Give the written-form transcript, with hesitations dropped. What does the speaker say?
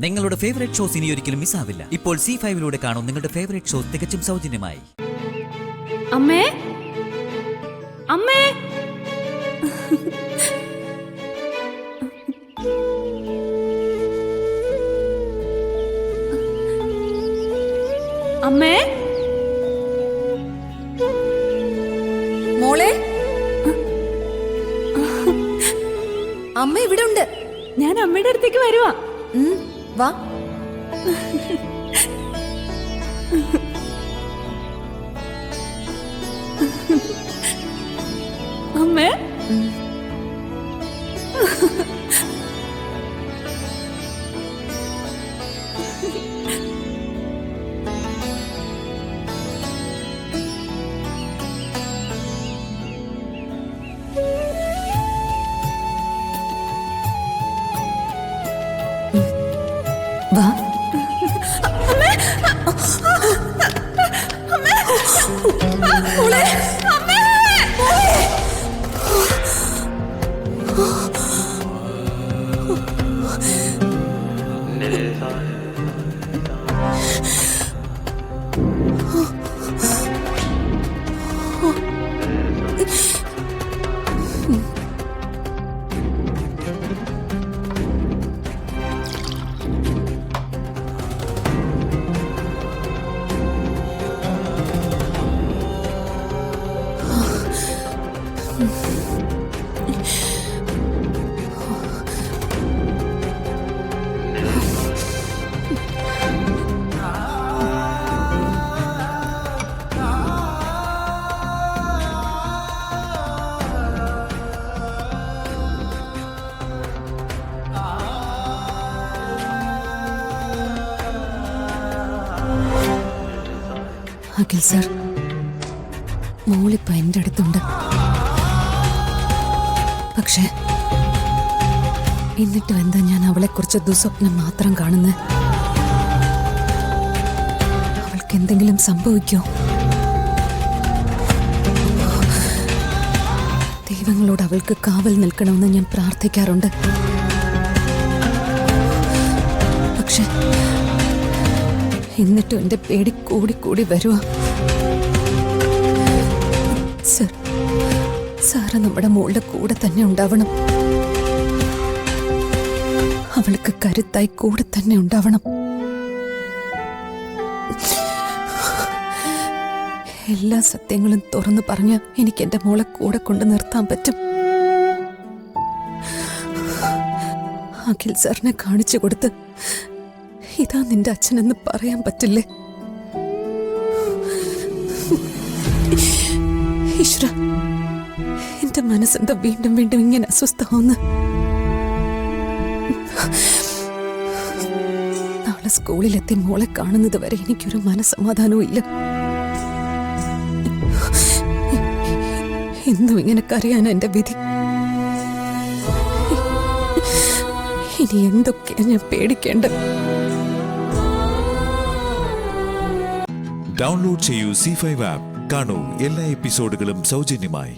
നിങ്ങളുടെ favourite shows ഇനി ഒരിക്കലും മിസ്സാവില്ല. ഇപ്പോൾ C5 കാണും നിങ്ങളുടെ ഫേവറേറ്റ് ഷോസ് തികച്ചും സൗജന്യമായി. അമ്മേ, അമ്മേ, അമ്മേ, മോളെ, അമ്മ ഇവിടെ ഉണ്ട്. ഞാൻ അമ്മയുടെ അടുത്തേക്ക് വരുവാ. വാ. അമ്മേ, വാ. മോളെ, അഖിൽ സർ, മോളിപ്പോ എന്റെ അടുത്തുണ്ട്. പക്ഷേ എന്നിട്ടും എന്താ ഞാൻ അവളെ കുറിച്ച് ദുസ്വപ്നം മാത്രം കാണുന്നത്? അവൾക്ക് എന്തെങ്കിലും സംഭവിക്കോ? ദൈവങ്ങളോട് അവൾക്ക് കാവൽ നിൽക്കണമെന്ന് ഞാൻ പ്രാർത്ഥിക്കാറുണ്ട്. പക്ഷെ എന്നിട്ടും എന്റെ പേടി കൂടി വരുവാ. സർ, സാറ് നമ്മുടെ മോളുടെ കൂടെ തന്നെ ഉണ്ടാവണം. അവൾക്ക് കരുത്തായി കൂടെ തന്നെ ഉണ്ടാവണം. എല്ലാ സത്യങ്ങളും തുറന്നു പറഞ്ഞ് എനിക്ക് എന്റെ മോളെ കൂടെ കൊണ്ട് നിർത്താൻ പറ്റും. അഖിൽ സാറിനെ കാണിച്ചു കൊടുത്ത് ഇതാ നിന്റെ അച്ഛനെന്ന് പറയാൻ പറ്റില്ലേ? ഈശ്വര, എന്റെ മനസ്സെന്താ വീണ്ടും വീണ്ടും ഇങ്ങനെ അസ്വസ്ഥമാവുന്നു. നാളെ സ്കൂളിലെത്തി മോളെ കാണുന്നത് വരെ എനിക്കൊരു മനസ്സമാധാനവും ഇല്ല. എന്നും ഇങ്ങനെ കരയാൻ എന്റെ വിധി. ഇനി എന്തൊക്കെയാ ഞാൻ പേടിക്കേണ്ടത്? ഡൗൺലോഡ് ചെയ്യൂ C5 ആപ്പ്. കാണൂ എല്ലാ എപ്പിസോഡുകളും സൗജന്യമായി.